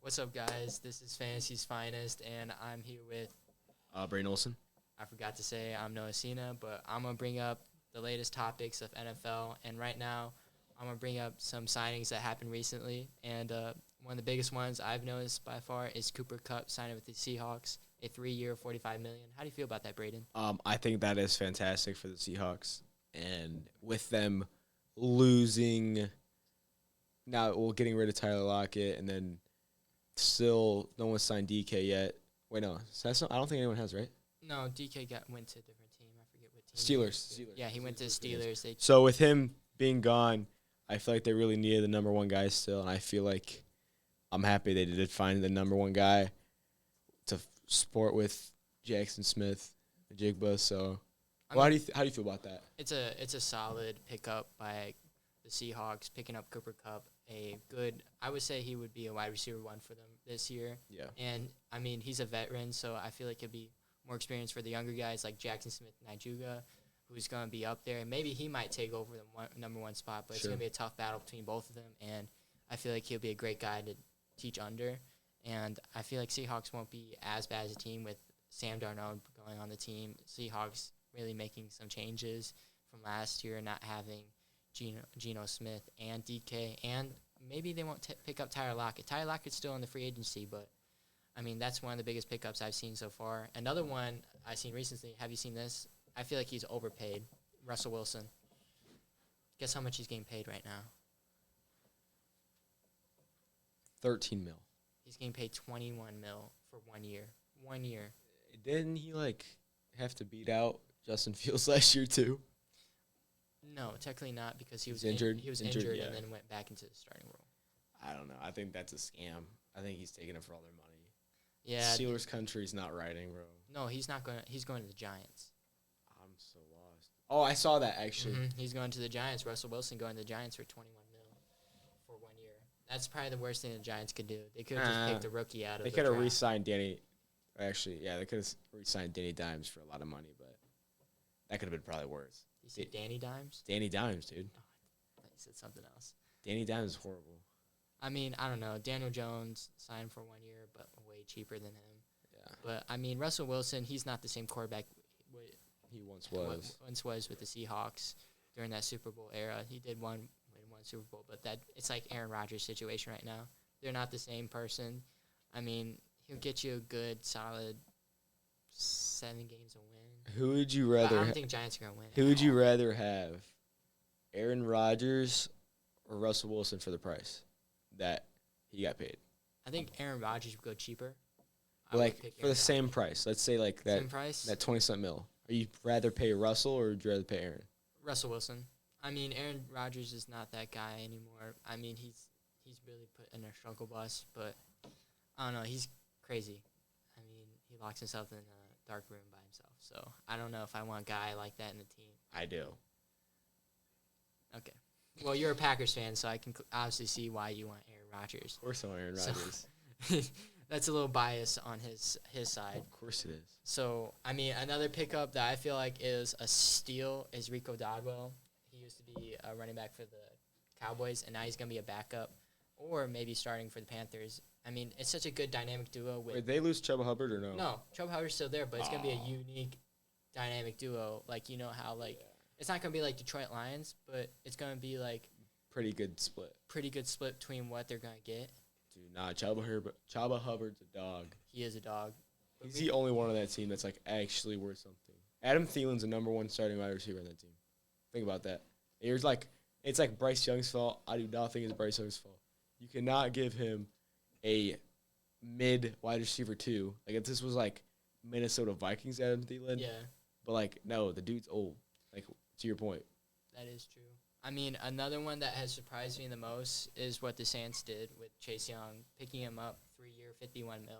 What's up, guys? This is Fantasy's Finest, and I'm here with, Braden Olson. I forgot to say, I'm Noah Cena, but I'm going to bring up the latest topics of NFL. And right now, I'm going to bring up some signings that happened recently. And one of the biggest ones I've noticed by far is Cooper Kupp signing with the Seahawks, a 3-year, $45 million. How do you feel about that, Braden? I think that is fantastic for the Seahawks, and with them losing now, well, getting rid of Tyler Lockett, and then still no one signed DK yet. Wait, no, I don't think anyone has, right? No, DK went to a different team. I forget what team. Steelers. Yeah, he went to the Steelers. So with him being gone, I feel like they really needed the number one guy still, and I feel like I'm happy they did find the number one guy to sport with Jackson Smith, Jigba. So, well, how do you feel about that? It's a solid pickup by the Seahawks, picking up Cooper Kupp. I would say he would be a wide receiver one for them this year. Yeah. And I mean, he's a veteran, so I feel like it'd be more experience for the younger guys like Jackson Smith Nijuga, who's going to be up there. And maybe he might take over the number one spot, but it's going to be a tough battle between both of them. And I feel like he'll be a great guy to teach under. And I feel like Seahawks won't be as bad as a team with Sam Darnold going on the team. Seahawks really making some changes from last year, not having Geno Smith and DK, and maybe they won't pick up Tyler Lockett. Tyler Lockett's still in the free agency, but, I mean, that's one of the biggest pickups I've seen so far. Another one I've seen recently, have you seen this? I feel like he's overpaid. Russell Wilson. Guess how much he's getting paid right now? 13 mil. He's getting paid $21 million for 1 year. 1 year. Didn't he have to beat out Justin Fields last year too? No, technically not, because he was injured. He was Injured, injured yeah. and then went back into the starting role. I don't know. I think that's a scam. I think he's taking it for all their money. Yeah. Steelers country's not writing, bro. No, he's not going. He's going to the Giants. I'm so lost. Oh, I saw that actually. He's going to the Giants. Russell Wilson going to the Giants for $21 million for 1 year. That's probably the worst thing the Giants could do. They could have just picked a rookie out of. They could have re-signed Danny. Actually, yeah, they could have re-signed Danny Dimes for a lot of money, but that could have been probably worse. You said Danny Dimes? Danny Dimes, dude. Oh, I thought you said something else. Danny Dimes is horrible. I mean, I don't know. Daniel Jones signed for 1 year, but way cheaper than him. Yeah. But I mean, Russell Wilson, he's not the same quarterback he once was. With the Seahawks during that Super Bowl era. He did win one Super Bowl, but it's like Aaron Rodgers' situation right now. They're not the same person. I mean, he'll get you a good, solid 7 games a win. Who would you rather? I don't think Giants are gonna win. Who would you rather have, Aaron Rodgers or Russell Wilson for the price that he got paid? I think Aaron Rodgers would go cheaper. For the same price, let's say that same price? that 20-something mil. Are you rather pay Russell or would you rather pay Aaron? Russell Wilson. I mean, Aaron Rodgers is not that guy anymore. I mean, he's really put in a struggle bus, but I don't know. He's crazy. I mean, he locks himself in a dark room by himself. So I don't know if I want a guy like that in the team. I do. Okay. Well, you're a Packers fan, so I can obviously see why you want Aaron Rodgers. Of course I want Aaron Rodgers. That's a little bias on his side. Of course it is. So, I mean, another pickup that I feel like is a steal is Rico Dodwell. He used to be a running back for the Cowboys, and now he's going to be a backup or maybe starting for the Panthers. I mean, it's such a good dynamic duo. Wait, they lose Chuba Hubbard or no? No, Chuba Hubbard's still there, but it's going to be a unique dynamic duo. Like, you know how, it's not going to be like Detroit Lions, but it's going to be, pretty good split. Pretty good split between what they're going to get. Dude, nah, Chuba Hubbard's a dog. He is a dog. He's the only one on that team that's, actually worth something. Adam Thielen's the number one starting wide receiver on that team. Think about that. It's like Bryce Young's fault. I do not think it's Bryce Young's fault. You cannot give him a mid wide receiver too. If this was Minnesota Vikings Adam Thielen. Yeah. But no, the dude's old. To your point. That is true. I mean, another one that has surprised me the most is what the Saints did with Chase Young, picking him up 3-year, $51 million.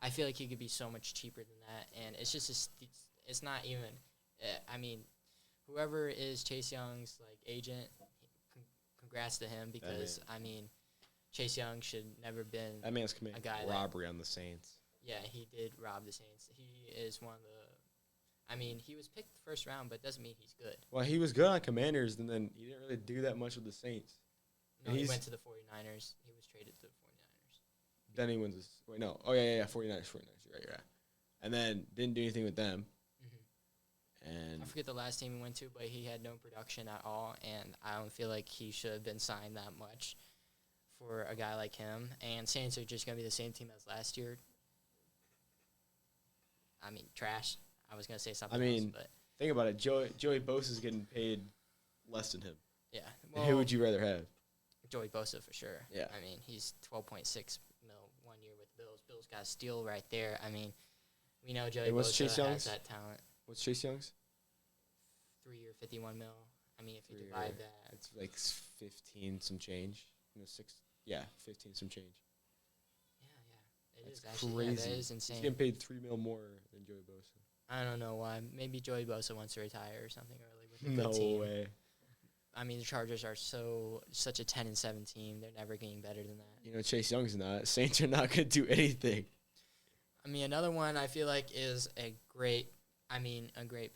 I feel like he could be so much cheaper than that, and it's just it's not even. I mean, whoever is Chase Young's agent, congrats to him because I mean, Chase Young should never been. That man's committed robbery on the Saints. Yeah, he did rob the Saints. He is one of the. I mean, he was picked first round, but it doesn't mean he's good. Well, he was good on Commanders, and then he didn't really do that much with the Saints. No, he went to the 49ers. He was traded to the 49ers. Then he wins. Wait, no. Oh yeah. 49ers. You're right. And then didn't do anything with them. And I forget the last team he went to, but he had no production at all, and I don't feel like he should have been signed that much for a guy like him. And Saints are just going to be the same team as last year. I mean, trash. I was going to say something else, but think about it. Joey Bosa is getting paid less than him. Yeah. Well, who would you rather have? Joey Bosa for sure. Yeah. I mean, he's $12.6 million 1 year with the Bills. Bills got a steal right there. I mean, we know Joey Bosa has that talent. What's Chase Young's? 3 year, $51 million. I mean, if you divide that, it's like 15 some change. 15 some change. Yeah. That's is actually crazy. That is insane. He's getting paid $3 million more than Joey Bosa. I don't know why. Maybe Joey Bosa wants to retire or something early with a good team. No way. I mean, the Chargers are such a 10-7 team. They're never getting better than that. Chase Young's not. Saints are not going to do anything. I mean, another one I feel like is a great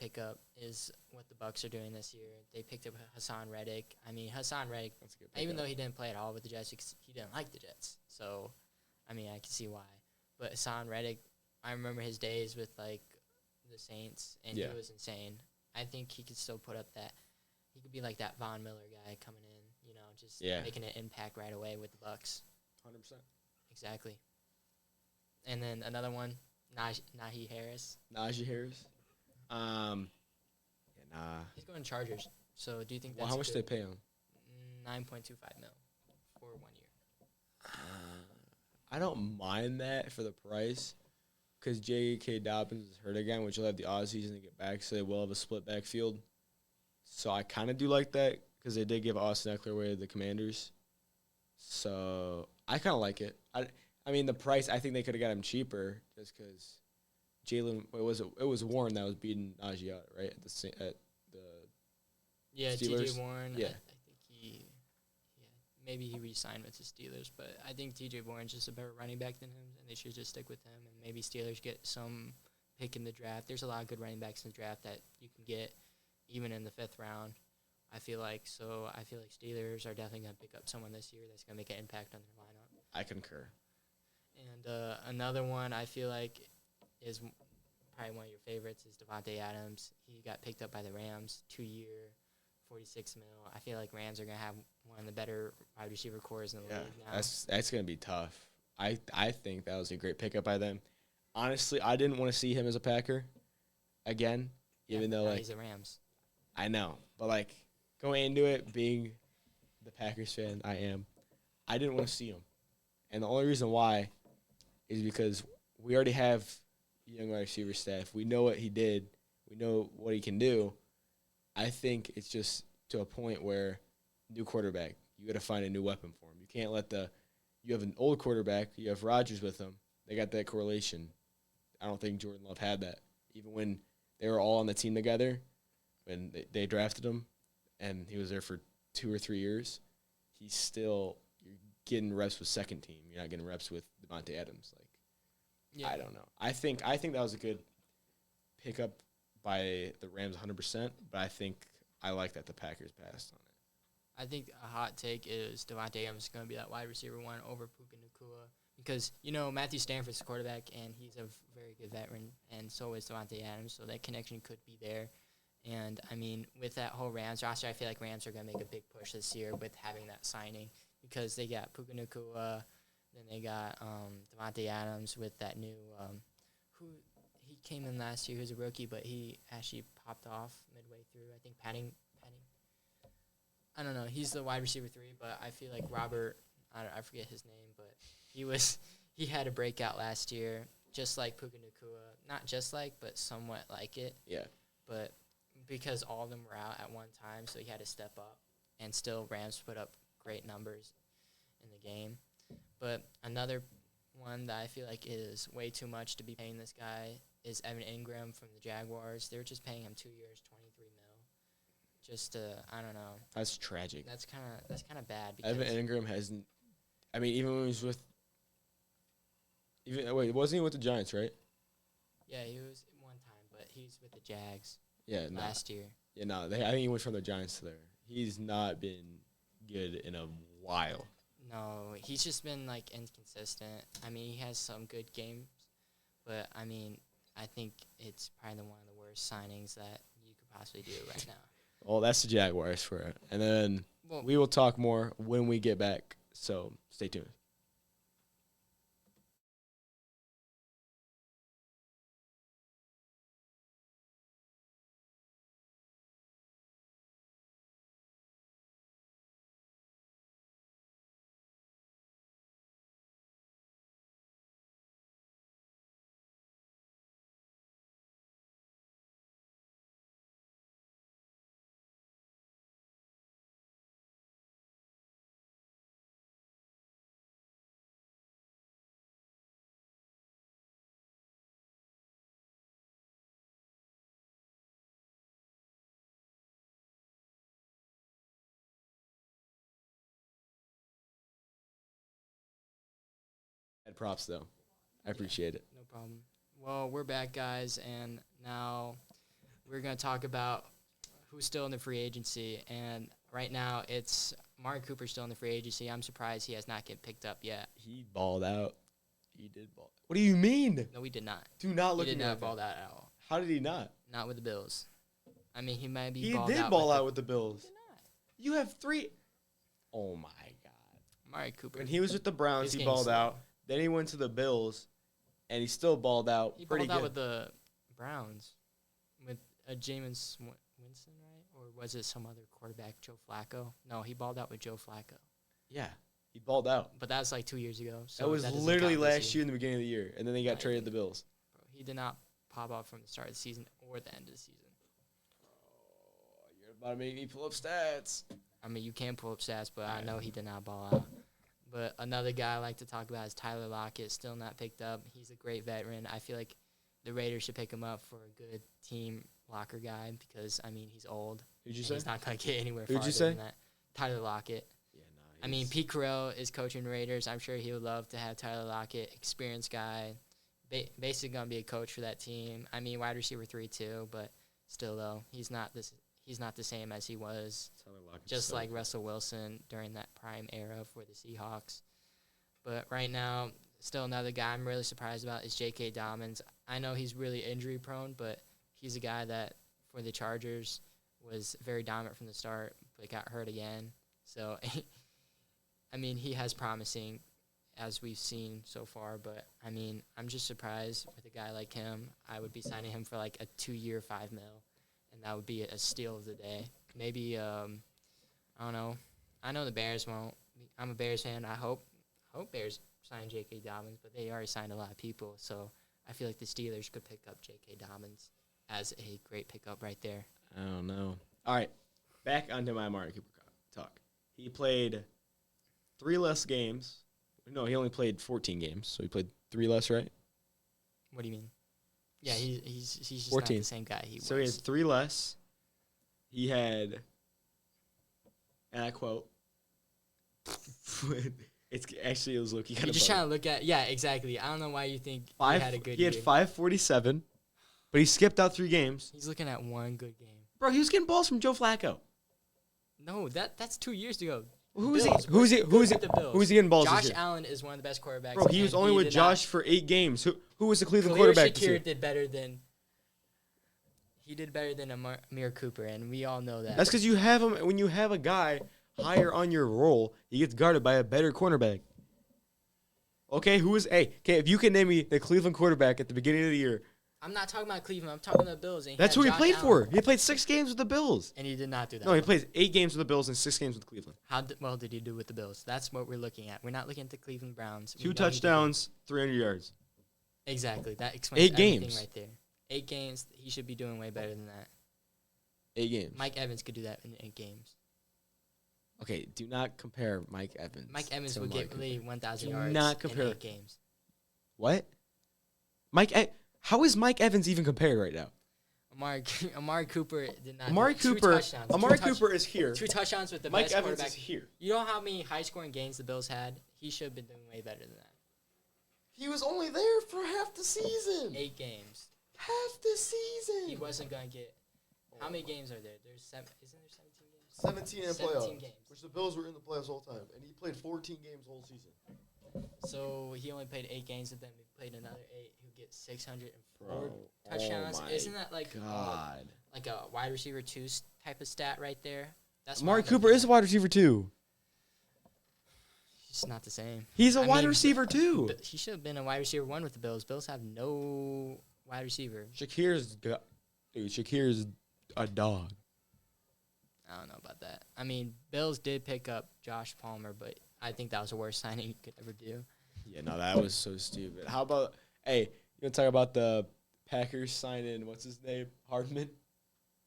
pickup is what the Bucs are doing this year. They picked up Hassan Reddick. I mean, Hassan Reddick, even though he didn't play at all with the Jets, he didn't like the Jets. So, I mean, I can see why. But Hassan Reddick, I remember his days with, like, the Saints, and he was insane. I think he could still put up that. He could be like that Von Miller guy coming in, just making an impact right away with the Bucs. 100%. Exactly. And then another one, Najee Harris. Najee Harris? Nah. He's going to Chargers. So do you think that's how much do they pay him? $9.25 million for 1 year. I don't mind that for the price because J.K. Dobbins is hurt again, which will have the offseason to get back, so they will have a split backfield. So I kind of do like that because they did give Austin Eckler away to the Commanders. So I kind of like it. I mean, the price, I think they could have got him cheaper just because it was Warren that was beating Najee out, right? At the Steelers. T.J. Warren. Yeah. I think maybe he re-signed with the Steelers, but I think T.J. Warren's just a better running back than him, and they should just stick with him, and maybe Steelers get some pick in the draft. There's a lot of good running backs in the draft that you can get even in the 5th round, I feel like. So I feel like Steelers are definitely going to pick up someone this year that's going to make an impact on their lineup. I concur. And another one I feel like is probably one of your favorites is Devontae Adams. He got picked up by the Rams, 2 year, $46 million. I feel like Rams are going to have one of the better wide receiver cores in the league now. That's going to be tough. I think that was a great pickup by them. Honestly, I didn't want to see him as a Packer again, even though he's a Rams. I know, but going into it, being the Packers fan I didn't want to see him, and the only reason why is because we already have young wide receiver staff. We know what he did. We know what he can do. I think it's just to a point where new quarterback, you got to find a new weapon for him. You can't let you have an old quarterback, you have Rodgers with him. They got that correlation. I don't think Jordan Love had that. Even when they were all on the team together, when they drafted him, and he was there for 2 or 3 years, you're getting reps with second team. You're not getting reps with Devontae Adams. I don't know. I think that was a good pickup by the Rams 100%, but I think I like that the Packers passed on it. I think a hot take is Devontae Adams is going to be that wide receiver one over Puka Nacua because, Matthew Stanford's the quarterback, and he's a very good veteran, and so is Devontae Adams, so that connection could be there. And, I mean, with that whole Rams roster, I feel like Rams are going to make a big push this year with having that signing because they got Puka Nacua, then they got Devontae Adams with that new he came in last year. He was a rookie, but he actually popped off midway through. I think Penning. I don't know. He's the wide receiver 3, but I feel like Robert, I forget his name, but he had a breakout last year, just like Puka Nacua. Not just like, but somewhat like it. Yeah. But because all of them were out at one time, so he had to step up. And still, Rams put up great numbers in the game. But another one that I feel like is way too much to be paying this guy is Evan Ingram from the Jaguars. They're just paying him 2 years, $23 million. Just I don't know. That's tragic. That's kind of bad. Because Evan Ingram hasn't. I mean, even when he was with. Wasn't he with the Giants, right? Yeah, he was one time, but he's with the Jags. Yeah, last year. Yeah, no. I think he went from the Giants to there. He's not been good in a while. No, he's just been like inconsistent. I mean, he has some good games, but I mean, I think it's probably one of the worst signings that you could possibly do right now. Well, that's the Jaguars for it. And then we will talk more when we get back. So stay tuned. Props, though. I appreciate it. No problem. Well, we're back, guys, and now we're going to talk about who's still in the free agency. And right now, it's Amari Cooper still in the free agency. I'm surprised he has not get picked up yet. He balled out. He did ball. What do you mean? No, he did not. Do not look at me. He did not like ball out at all. How did he not? Not with the Bills. I mean, he might be. He balled did out ball with out with the Bills. He did not. You have 3. Oh my God. Amari Cooper. When he was with the Browns, he balled slow. out. Then he went to the Bills, and he still balled out. He pretty balled out good. with the Browns, with Jameis Winston, right? Or was it some other quarterback, Joe Flacco? No, he balled out with Joe Flacco. Yeah, he balled out. But that was like 2 years ago. So that was doesn't literally count this last year in the beginning of the year, and then they got traded to the Bills. Bro, he did not pop out from the start of the season or the end of the season. Oh, you're about to make me pull up stats. I mean, you can pull up stats, but I know he did not ball out. But another guy I like to talk about is Tyler Lockett, still not picked up. He's a great veteran. I feel like the Raiders should pick him up for a good team locker guy because, I mean, he's old. Who'd you say? He's not going to get anywhere Who'd you farther say? than that. Tyler Lockett. Yeah, I mean, Pete Carroll is coaching Raiders. I'm sure he would love to have Tyler Lockett, experienced guy, basically going to be a coach for that team. I mean, wide receiver 3 too, but still though, he's not the same as he was. Just like Russell Wilson during that prime era for the Seahawks. But right now, still another guy I'm really surprised about is J.K. Dobbins. I know he's really injury prone, but he's a guy that for the Chargers was very dominant from the start, but got hurt again. So, I mean, he has promising as we've seen so far, but, I mean, I'm just surprised with a guy like him. I would be signing him for like a 2-year, $5 million, and that would be a steal of the day. Maybe, I don't know. I know the Bears won't. I'm a Bears fan. I hope Bears sign J.K. Dobbins, but they already signed a lot of people, so I feel like the Steelers could pick up J.K. Dobbins as a great pickup right there. I don't know. All right, back onto my Amari Cooper talk. He played 3 less games. No, he only played 14 games, so he played 3 less, right? What do you mean? Yeah, he's just 14. not the same guy he was. So he had 3 less. He had, and I quote, it was looking kind You're of just trying to look at, yeah, exactly. I don't know why you think he had a good He year. had 547, but he skipped out 3 games. He's looking at one good game. Bro, he was getting balls from Joe Flacco. No, that's 2 years ago. Who's he The Bills. getting balls Josh this year? Allen is one of the best quarterbacks. Bro, he was only with Josh for 8 games. Who was the Cleveland quarterback this year? did better than Amari Cooper, and we all know that. That's because you have him. When you have a guy higher on your role, he gets guarded by a better cornerback. Okay, if you can name me the Cleveland quarterback at the beginning of the year. I'm not talking about Cleveland. I'm talking about the Bills. That's who he played for. He played 6 games with the Bills. And he did not do that. No, he played 8 games with the Bills and 6 games with Cleveland. How well did he do with the Bills? That's what we're looking at. We're not looking at the Cleveland Browns. 2 touchdowns, 300 yards. Exactly. That explains 8 everything games right there. 8 games. He should be doing way better than that. 8 games. Mike Evans could do that in 8 games. Okay, do not compare Mike Evans. Mike Evans to would Amari get Cooper. really 1,000 Do yards not compare. in 8 games. What? How is Mike Evans even compared right now? Amari Cooper did not. Amari Cooper is here. 2 touchdowns with the Mike best Evans quarterback. is here. You know how many high-scoring games the Bills had? He should have been doing way better than that. He was only there for half the season. 8 games. Half the season. He wasn't going to get. How many games are there? Isn't there 17 games? 17 in 17 playoffs, games. which the Bills were in the playoffs the whole time, and he played 14 games the whole season. So he only played 8 games with them. He played another 8. Who gets 604 Bro, touchdowns? oh my Isn't that like God. like a wide receiver 2 type of stat right there? That's Amari why I'm Cooper looking is a at- wide receiver too. He's not the same. He's a I wide mean, receiver too. He should have been a wide receiver 1 with the Bills. Bills have no wide receiver. Shakir's a dog. I don't know about that. I mean, Bills did pick up Josh Palmer, but I think that was the worst signing you could ever do. Yeah, no, that was so stupid. How about, hey, you want to talk about the Packers signing, what's his name? Hardman?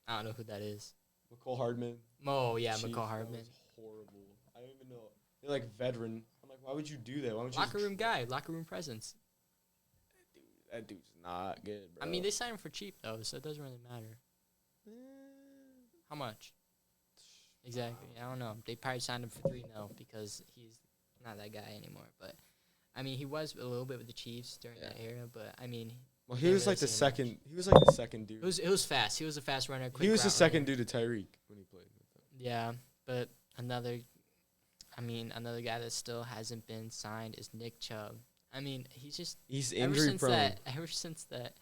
I don't know who that is. McCole Hardman. Oh, yeah, Jeez, McCall Hardman. That was horrible. I don't even know. They're like veteran. I'm like, why would you do that? Why would you Locker room guy, locker room presence. That dude's not good, bro. I mean, they signed him for cheap, though, so it doesn't really matter. How much? Exactly. I don't know. They probably signed him for $3 million because he's not that guy anymore. But, I mean, he was a little bit with the Chiefs during that era, but, I mean. Well, he was like the second. He was like the second dude. It was fast. He was a fast runner. He was the second dude to Tyreek when he played with them. Yeah, but another guy that still hasn't been signed is Nick Chubb. I mean, he's injury prone. Ever since that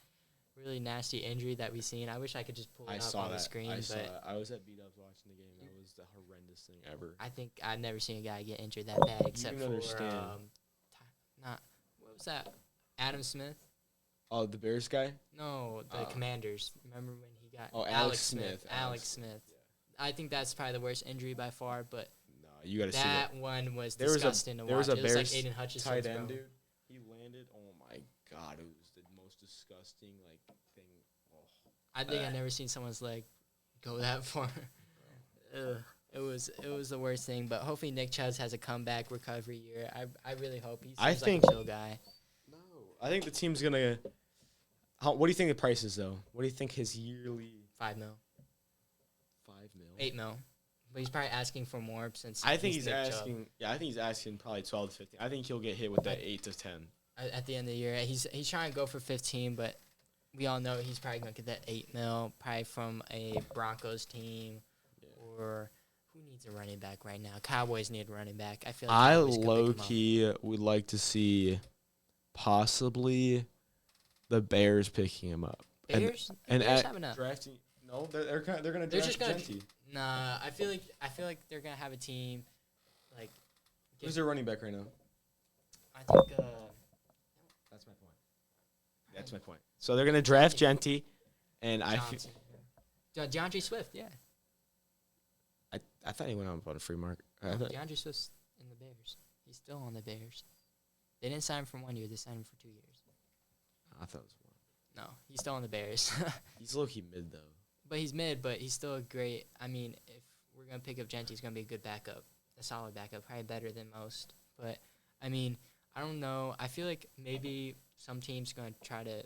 really nasty injury that we seen, I wish I could just pull it up on the screen. I saw that. I was at B-Dubs watching the game. That was the horrendous thing ever. I think I've never seen a guy get injured that bad except for what was that? Adam Smith? Oh, the Bears guy? No, the Commanders. Remember when he got Alex Smith. Alex Smith. Yeah. I think that's probably the worst injury by far, but no, you got to see that one was disgusting to watch. There was a it Bears was like Aiden Hutchinson tight end dude. He landed. Oh my God, it was the most disgusting thing. Oh. I think I've never seen someone's leg go that far. It was the worst thing, but hopefully Nick Chubb has a comeback recovery year. I really hope he seems like a chill guy. No, I think the team's gonna. What do you think the price is though? What do you think his yearly? $5 million. $5 million. $8 million. But he's probably asking for more since. I think he's asking. Chubb. Yeah, I think he's asking probably 12 to 15. I think he'll get hit with that 8 to 10. At the end of the year, he's trying to go for 15, but we all know he's probably gonna get that $8 million, probably from a Broncos team, or who needs a running back right now? Cowboys need a running back. I feel like I low key would like to see possibly the Bears picking him up. Bears? And Bears have enough. Drafting. No, they're gonna draft Genty. Nah, I feel like they're gonna have a team like. Who's their running back right now? I think. That's my point. That's my point. So they're gonna draft Genty, and DeAndre Swift, yeah. I thought he went on a free market. DeAndre Swift's in the Bears. He's still on the Bears. They didn't sign him for 1 year. They signed him for 2 years. I thought it was one. No, he's still on the Bears. He's low-key mid, though. But he's mid, but he's still a great. I mean, if we're going to pick up Genty, he's going to be a good backup, a solid backup, probably better than most. But, I mean, I don't know. I feel like maybe some team's going to try to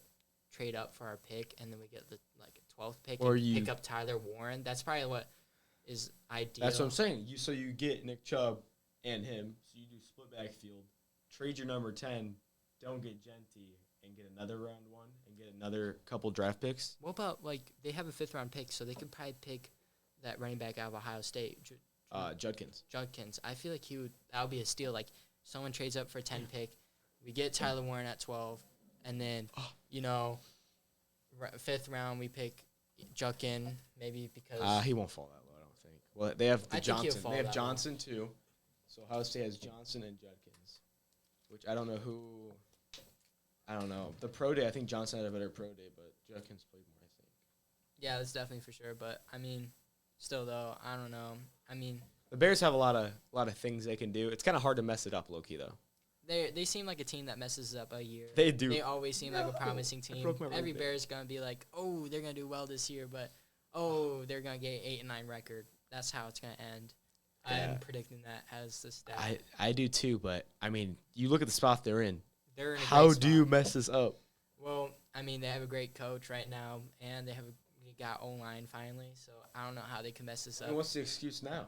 trade up for our pick, and then we get the 12th pick or and pick up Tyler Warren. That's probably what is ideal. That's what I'm saying. You get Nick Chubb and him, so you do split backfield, trade your number 10, don't get Genty, and get another round 1 and get another couple draft picks. What about, they have a 5th round pick, so they could probably pick that running back out of Ohio State. Judkins. I feel like that would be a steal. Like, someone trades up for a 10 pick, we get Tyler Warren at 12, and then, 5th round we pick Judkins, maybe because... he won't fall that low, I don't think. Well, they have Johnson. They have Johnson, too. So Ohio State has Johnson and Judkins, which I don't know who... I don't know. The pro day, I think Johnson had a better pro day, but Judkins played more, I think. Yeah, that's definitely for sure. But, I mean, still, though, I don't know. I mean... The Bears have a lot of things they can do. It's kind of hard to mess it up, low-key, though. They seem like a team that messes up a year. They do. They always seem like a promising team. Every Bear's going to be like, oh, they're going to do well this year, but, oh, they're going to get 8-9 record. That's how it's going to end. Yeah. I'm predicting that as the stat. I do, too, but, I mean, you look at the spot they're in. They're in a How great do you mess this up? Well, I mean, they have a great coach right now, and they got O-line finally, so I don't know how they can mess this up. And what's the excuse now?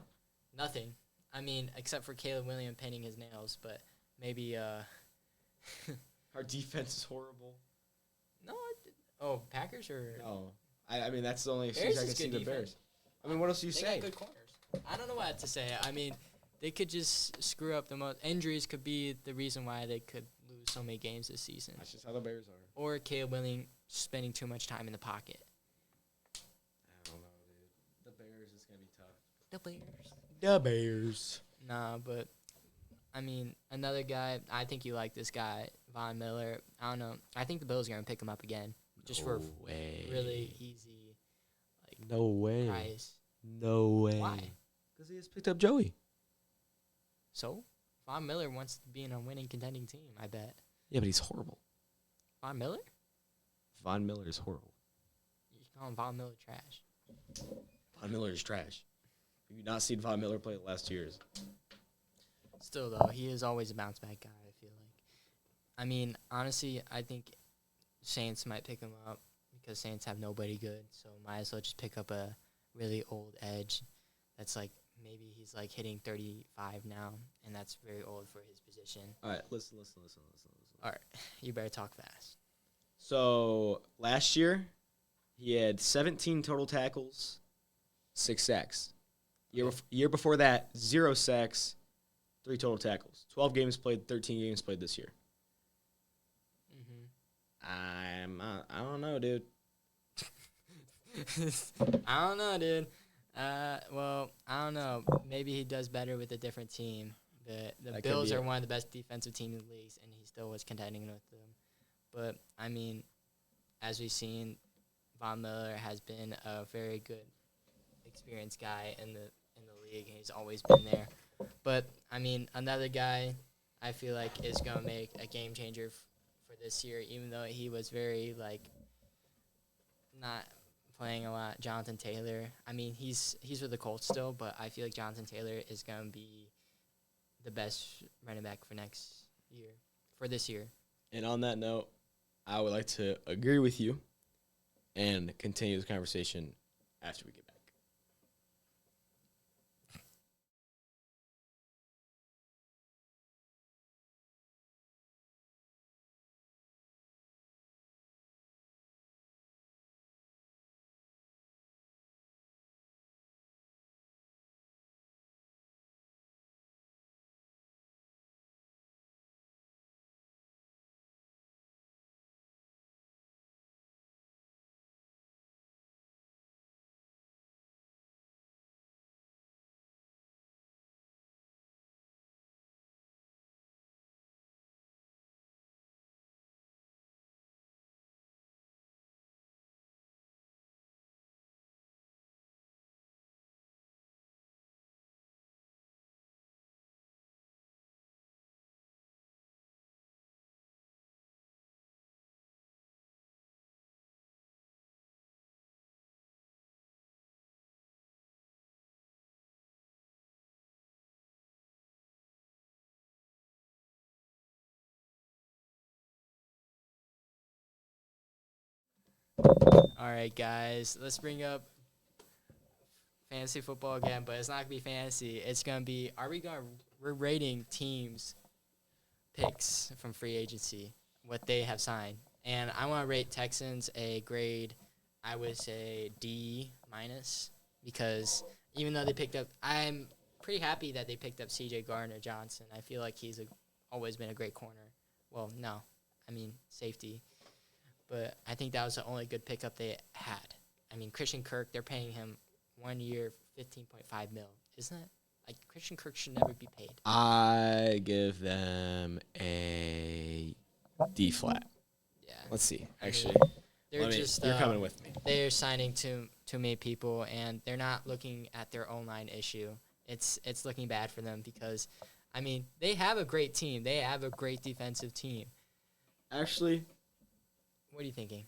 Nothing. I mean, except for Caleb Williams painting his nails, but maybe our defense is horrible. No, Packers or no? I mean, that's the only excuse I can see the Bears. I mean, what else do you say? Got good corners. I don't know what to say. I mean, they could just screw up the most. Injuries could be the reason why they could lose so many games this season. That's just how the Bears are. Or Caleb Willing spending too much time in the pocket. I don't know, dude. The Bears is gonna be tough. The Bears. The Bears. Nah, but I mean, another guy. I think you like this guy, Von Miller. I don't know. I think the Bills are gonna pick him up again, just for way. really easy, like No way. price. No way. Why? Because he just picked up Joey. So, Von Miller wants to be in a winning, contending team. I bet. Yeah, but he's horrible. Von Miller? Von Miller is horrible. You call him Von Miller trash? Von Miller is trash. Have you not seen Von Miller play the last 2 years? Still, though, he is always a bounce back guy, I feel like. I mean, honestly, I think Saints might pick him up because Saints have nobody good, so might as well just pick up a really old edge that's like maybe he's like hitting 35 now, and that's very old for his position. All right, listen. All right, you better talk fast. So last year, he had 17 total tackles, 6 sacks. Year before that, 0 sacks, 3 total tackles. 12 games played, 13 games played this year. I don't know, dude. I don't know, dude. Well, I don't know. Maybe he does better with a different team. The Bills are one of the best defensive teams in the league, and he still was contending with them. But, I mean, as we've seen, Von Miller has been a very good, experienced guy in the league, and he's always been there. But, I mean, another guy I feel like is going to make a game changer for this year, even though he was very, like, not playing a lot. Jonathan Taylor. I mean, he's with the Colts still, but I feel like Jonathan Taylor is going to be the best running back for this year. And on that note, I would like to agree with you and continue this conversation after we get back. All right, guys, let's bring up fantasy football again, but it's not going to be fantasy. It's going to be, we're rating teams' picks from free agency, what they have signed. And I want to rate Texans a grade, I would say D-, because even though they picked up, I'm pretty happy that they picked up C.J. Gardner-Johnson. I feel like he's always been a great corner. Well, no, I mean safety. But I think that was the only good pickup they had. I mean, Christian Kirk, they're paying him 1 year, $15.5 million. Isn't it? Like, Christian Kirk should never be paid. I give them a D flat. Yeah. Let's see. I Actually, mean, you're coming with me. They're signing too many people, and they're not looking at their O-line issue. It's looking bad for them because, I mean, they have a great team. They have a great defensive team. Actually, what are you thinking?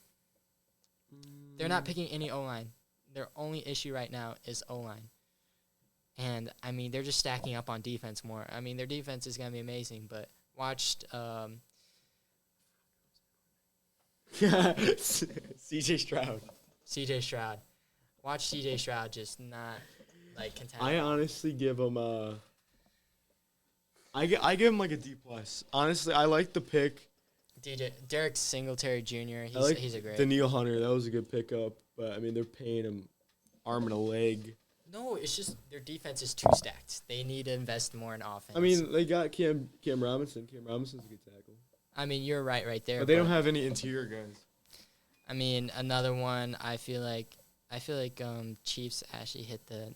They're not picking any O-line. Their only issue right now is O-line. And, I mean, they're just stacking up on defense more. I mean, their defense is going to be amazing, but watched C.J. Stroud. C.J. Stroud. Watch C.J. Stroud just not, like, content. I honestly give him I give him like a D+. Honestly, I like the pick. Derek Singletary Jr., he's a great. Daniil Hunter, that was a good pickup. But, I mean, they're paying him arm and a leg. No, it's just their defense is too stacked. They need to invest more in offense. I mean, they got Cam Robinson. Cam Robinson's a good tackle. I mean, you're right there. But they don't have any interior guys. I mean, another one. I feel like Chiefs actually hit the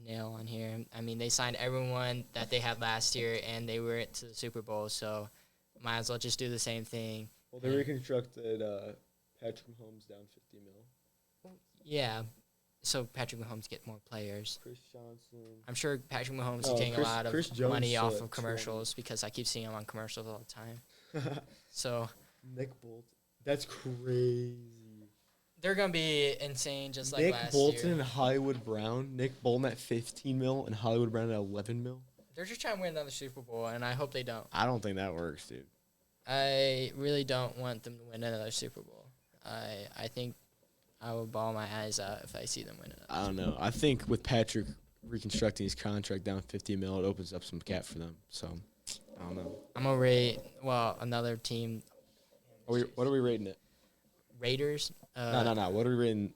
nail on here. I mean, they signed everyone that they had last year, and they were to the Super Bowl. So, might as well just do the same thing. Well, they reconstructed Patrick Mahomes down $50 million. Yeah. So Patrick Mahomes get more players. Chris Johnson. I'm sure Patrick Mahomes is getting a lot of money off of commercials because I keep seeing him on commercials all the time. So Nick Bolton. That's crazy. They're gonna be insane, just like Nick last Bolton year. and Hollywood Brown. Nick Bolton at $15 million and Hollywood Brown at $11 million. They're just trying to win another Super Bowl, and I hope they don't. I don't think that works, dude. I really don't want them to win another Super Bowl. I think I will bawl my eyes out if I see them win it. I don't know. I think with Patrick reconstructing his contract down $50 million, it opens up some cap for them. So, I don't know. I'm going to rate, another team. What are we rating it? Raiders. No. What are we rating?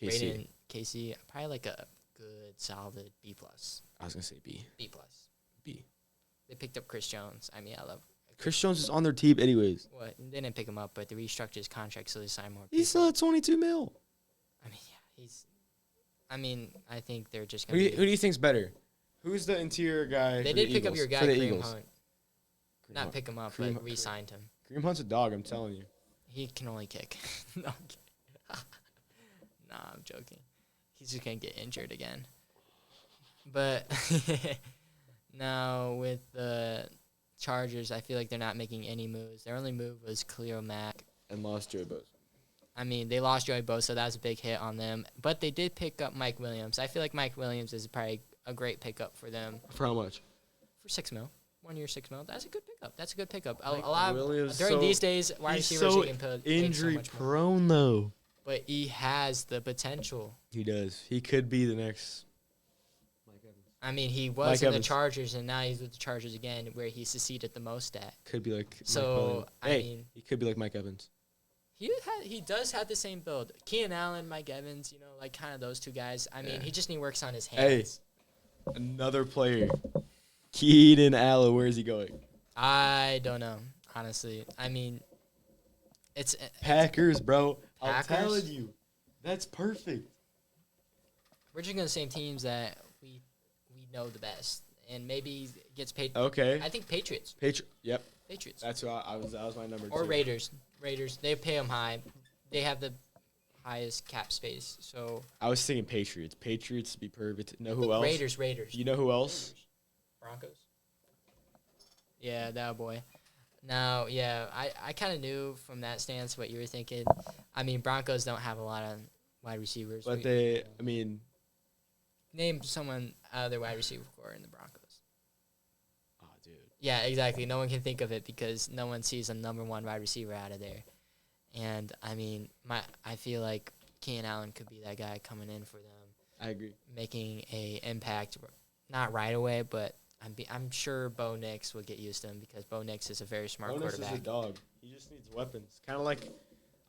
KC. Rating KC. Probably like a good, solid B+. I was going to say B. B+. B. They picked up Chris Jones. I mean, I love Chris Jones is on their team anyways. What? They didn't pick him up, but they restructured his contract so they signed more people. He's still at $22 million. I mean, yeah, I think they're just going to Who do you think's better? Who's the interior guy? They did pick up your guy, Kareem Hunt. Not pick him up, but re-signed him. Kareem Hunt's a dog, I'm telling you. He can only kick. No, I'm kidding. Nah, I'm joking. He's just going to get injured again. But now with the Chargers, I feel like they're not making any moves. Their only move was Khalil Mack. And lost Joey Bosa. I mean, they lost Joey Bosa, so that was a big hit on them. But they did pick up Mike Williams. I feel like Mike Williams is probably a great pickup for them. For how much? For $6 million. 1 year, $6 million. That's a good pickup. A Mike lot Williams during these days, wide receivers so getting paid injury so much prone though. But he has the potential. He does. He could be the next Mike Evans. I mean, he was in the Chargers, and now he's with the Chargers again, where he succeeded the most at. Could be like. So I mean, he could be like Mike Evans. He does have the same build. Keenan Allen, Mike Evans, like kind of those two guys. I mean, he just works on his hands. Hey, another player, Keenan Allen. Where is he going? I don't know, honestly. I mean, it's Packers, bro. Packers? I'm telling you, that's perfect. We're just gonna same teams that we know the best, and maybe gets paid. Okay. I think Patriots. Yep. Patriots. That's who that was my number. Or 2. Raiders. They pay them high. They have the highest cap space. So I was thinking Patriots. Patriots be perfect. Know who else? Raiders. You know who else? Broncos. Yeah, that boy. Now, yeah, I kind of knew from that stance what you were thinking. I mean, Broncos don't have a lot of wide receivers. But name someone out of their wide receiver core in the Broncos. Oh, dude. Yeah, exactly. No one can think of it because no one sees a number one wide receiver out of there. And, I mean, I feel like Keenan Allen could be that guy coming in for them. I agree. Making a impact, not right away, but I'm sure Bo Nix will get used to him because Bo Nix is a very smart quarterback. Bo Nix is a dog. He just needs weapons. Kind of like,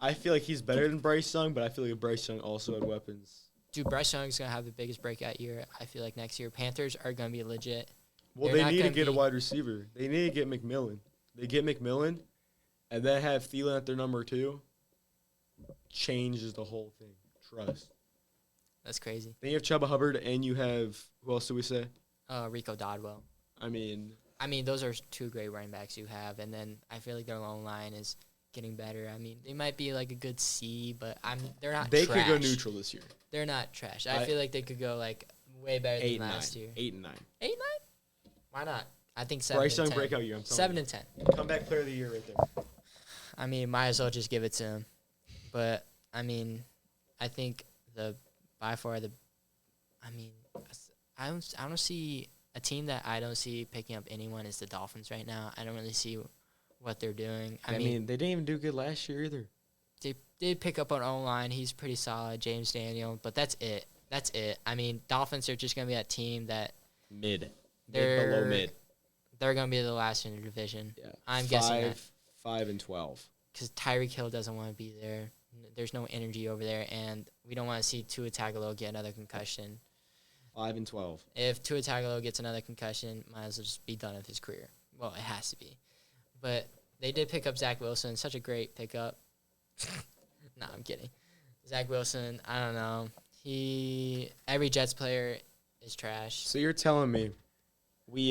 I feel like he's better than Bryce Young, but I feel like Bryce Young also had weapons. Dude, Bryce Young's going to have the biggest breakout year, I feel like, next year. Panthers are going to be legit. Well, they need to get a wide receiver. They need to get McMillan. They get McMillan, and then have Thielen at their number 2. Changes the whole thing. Trust. That's crazy. Then you have Chuba Hubbard, and you have, who else do we say? Rico Dodwell. I mean, those are 2 great running backs you have, and then I feel like their lone line is getting better. I mean, they might be like a good C, but they're not they trash. Could go neutral this year. They're not trash. I feel like they could go like way better than last year. 8 and 9. 8 and 9? Why not? I think 7 Bryce and 10. Young breakout year. I'm telling 7 you. and 10. Comeback player of the year right there. I mean, might as well just give it to him. But I mean, I think by far I don't see a team that I don't see picking up anyone is the Dolphins right now. I don't really see what they're doing. I mean, they didn't even do good last year either. They did pick up an O-line. He's pretty solid, James Daniel, but that's it. I mean, Dolphins are just going to be that team that below mid. They're going to be the last in the division. Yeah. I'm guessing that. 5 and 12. Because Tyreek Hill doesn't want to be there. There's no energy over there, and we don't want to see Tua Tagovailoa get another concussion. 5-12. If Tua Tagovailoa gets another concussion, might as well just be done with his career. Well, it has to be. But they did pick up Zach Wilson. Such a great pickup. Nah, I'm kidding. Zach Wilson, I don't know. Every Jets player is trash. So you're telling me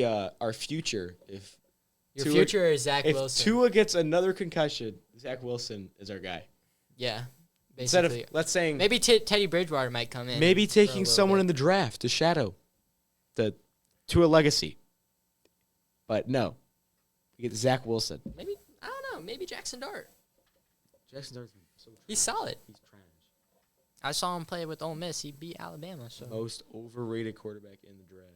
our future, if Your future is Zach Wilson. If Tua gets another concussion, Zach Wilson is our guy. Yeah. Instead Basically. of, let's say, maybe Teddy Bridgewater might come in. maybe taking someone in the draft to shadow the Tua legacy. But no. We get Zach Wilson. Maybe, I don't know, maybe Jackson Dart. Jackson Dart's so trash. He's solid. He's trash. I saw him play with Ole Miss. He beat Alabama. So Most overrated quarterback in the draft.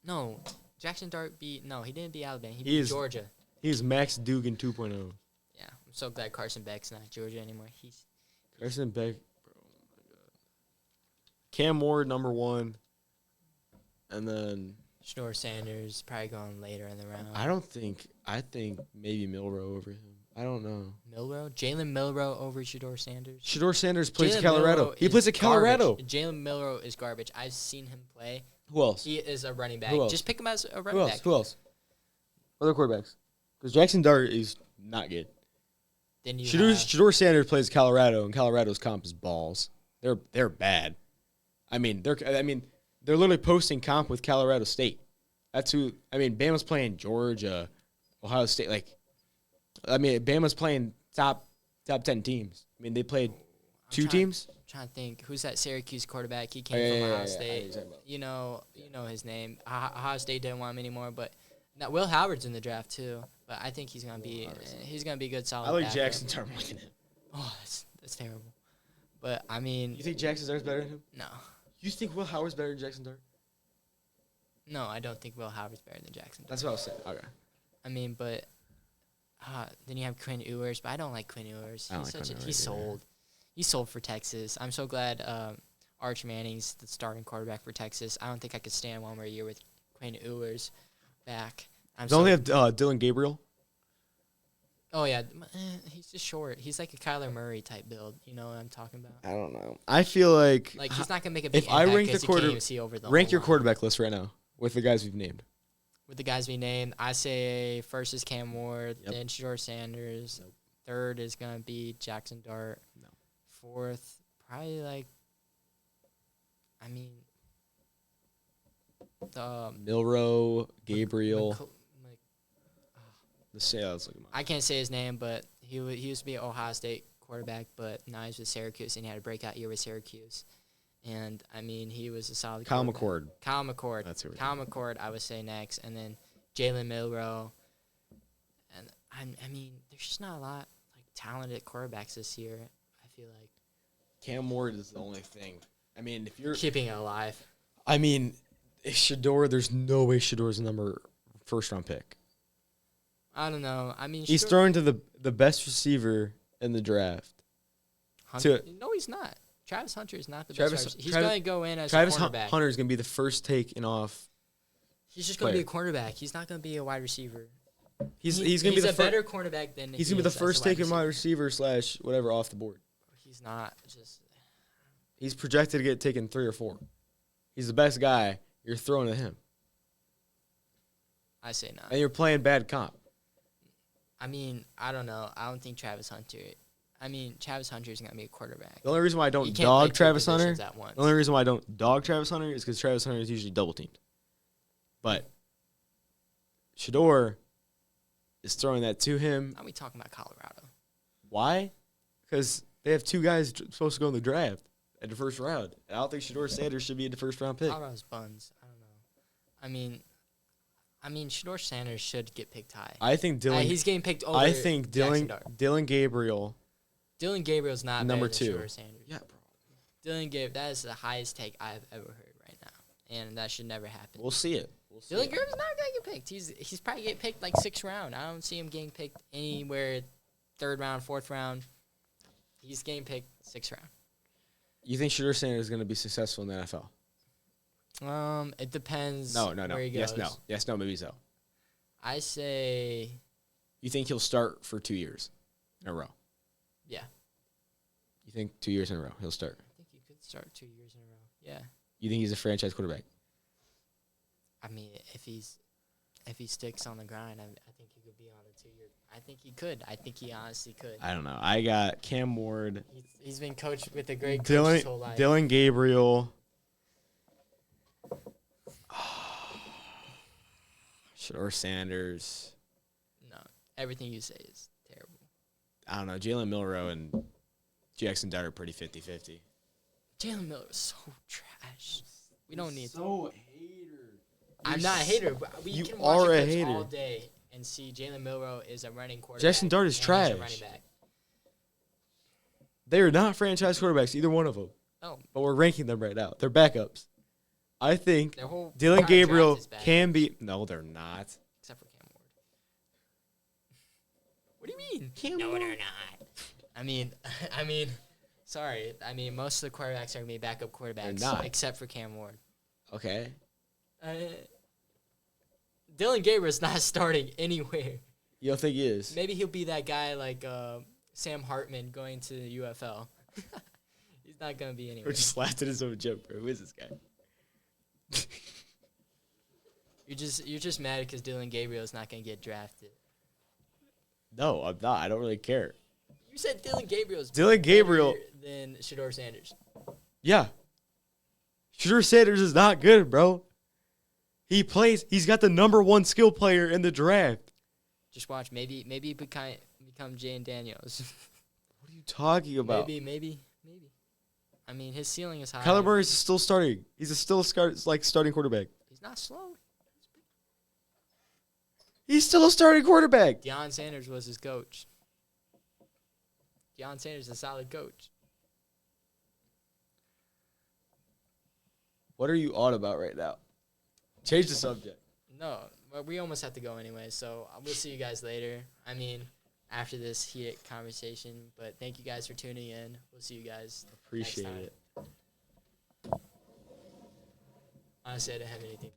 no, Jackson Dart he didn't beat Alabama. He beat Georgia. He's Max Duggan 2.0. Yeah, I'm so glad Carson Beck's not Georgia anymore. Carson Beck, bro, oh my God. Cam Ward, number 1. And then Shador Sanders probably going later in the round. I think maybe Milrow over him. I don't know. Jalen Milrow over Shador Sanders. Shador Sanders plays at Colorado. He plays at Colorado. Jalen Milrow is garbage. I've seen him play. Who else? He is a running back. Who else? Just pick him as a running back. Who else? Other quarterbacks. Because Jackson Dart is not good. Then Shador Sanders plays Colorado, and Colorado's comp is balls. They're bad. They're literally posting comp with Colorado State. That's who. Bama's playing Georgia, Ohio State. Bama's playing top 10 teams. They played two teams. I'm trying to think. Who's that Syracuse quarterback? He came from Ohio State. You know his name. Ohio State didn't want him anymore, but now Will Howard's in the draft too. But I think he's gonna be a good solid. I like backup. Jackson Dart more than him. Oh, that's terrible. But you think Jackson Dart's better than him? No. You think Will Howard's better than Jackson Dart? No, I don't think Will Howard's better than Jackson Dart. That's what I was saying. Okay. But then you have Quinn Ewers, but I don't like Quinn Ewers. He's sold. He's sold for Texas. I'm so glad Arch Manning's the starting quarterback for Texas. I don't think I could stand one more year with Quinn Ewers back. Don't they have Dylan Gabriel? Oh, yeah. He's just short. He's like a Kyler Murray type build. You know what I'm talking about? I don't know. I feel like he's not going to make a big if I rank the rank your quarterback list right now with the guys we've named. With the guys we named, I say first is Cam Ward, then Shador Sanders. Nope. Third is going to be Jackson Dart. No. Fourth, probably Milrow, Gabriel. I can't say his name, but he used to be an Ohio State quarterback, but now he's with Syracuse, and he had a breakout year with Syracuse. And, he was a solid Kyle McCord. Kyle McCord. That's who Kyle McCord, I would say next. And then Jalen Milrow. And, there's just not a lot talented quarterbacks this year, I feel like. Cam Ward is the only thing. If you're keeping it alive. If Shador, there's no way Shador's a first-round pick. I don't know. He's throwing to the best receiver in the draft. No, he's not. Travis Hunter is not the best receiver. He's going to go in as a cornerback. Travis Hunter is going to be the first taken off. He's just going to be a cornerback. He's not going to be a wide receiver. He's going to be a better cornerback than he's going to be the first taken wide receiver / whatever off the board. He's not. He's projected to get taken 3 or 4. He's the best guy. You're throwing at him. I say not. And you're playing bad comp. I don't know. I don't think Travis Hunter. Travis Hunter is going to be a quarterback. The only reason why I don't dog Travis Hunter. The only reason why I don't dog Travis Hunter is because Travis Hunter is usually double teamed. But Shador is throwing that to him. Are we talking about Colorado? Why? Because they have 2 guys supposed to go in the draft at the first round. And I don't think Shador Sanders should be in the first round pick. Colorado's buns. I don't know. Shador Sanders should get picked high. I think Dylan. He's getting picked over. I think Dylan Gabriel. Dylan Gabriel's not number better than 2. Shador Sanders. Yeah, bro. Dylan Gabriel. That is the highest take I've ever heard right now, and that should never happen. We'll see it. Dylan Gabriel's not gonna get picked. He's probably getting picked 6th round. I don't see him getting picked anywhere 3rd round, 4th round. He's getting picked 6th round. You think Shador Sanders is going to be successful in the NFL? It depends. No. Where he goes. Yes, no, maybe so. I say. You think he'll start for 2 years in a row? Yeah. You think 2 years in a row he'll start? I think he could start 2 years in a row. Yeah. You think he's a franchise quarterback? I mean, if he sticks on the grind, I think he could be on a 2-year. I think he could. I think he honestly could. I don't know. I got Cam Ward. He's been coached with a great coach his whole life. Dylan Gabriel. Shador Sanders. No, everything you say is terrible. I don't know. Jalen Milroe and Jackson Dart are pretty 50-50. Jalen Miller is so trash. We don't need. So hater. I'm not a hater, but we You can watch are a clips hater. all day and see Jalen Milroe is a running quarterback. Jackson Dart is and he's trash. a running back. They are not franchise quarterbacks, either one of them. Oh, But we're ranking them right now. They're backups. I think their whole Dylan entire Gabriel draft is bad, can be. No, they're not. except for Cam Ward. What do you mean? No, they're not. I mean, sorry. I mean, most of the quarterbacks are gonna be backup quarterbacks, They're not. except for Cam Ward. Okay. Dylan Gabriel's not starting anywhere. You don't think he is? Maybe he'll be that guy like Sam Hartman going to the UFL. He's not gonna be anywhere. Or just laughed at his own joke, bro. Who is this guy? You're just mad because Dylan Gabriel's not gonna get drafted. No, I'm not. I don't really care. You said Dylan Gabriel's Dylan Gabriel. better than Shador Sanders. Yeah. Shador Sanders is not good, bro. He's got the number 1 skill player in the draft. Just watch. Maybe become Jane Daniels. What are you talking about? Maybe. I mean, his ceiling is high. Kyler Murray is still starting. He's still starting quarterback. He's not slow. He's still a starting quarterback. Deion Sanders was his coach. Deion Sanders is a solid coach. What are you on about right now? Change the subject. No, but we almost have to go anyway, so we'll see you guys later. I mean, after this heated conversation, but thank you guys for tuning in. We'll see you guys. Appreciate next time. it. Honestly, I didn't have anything.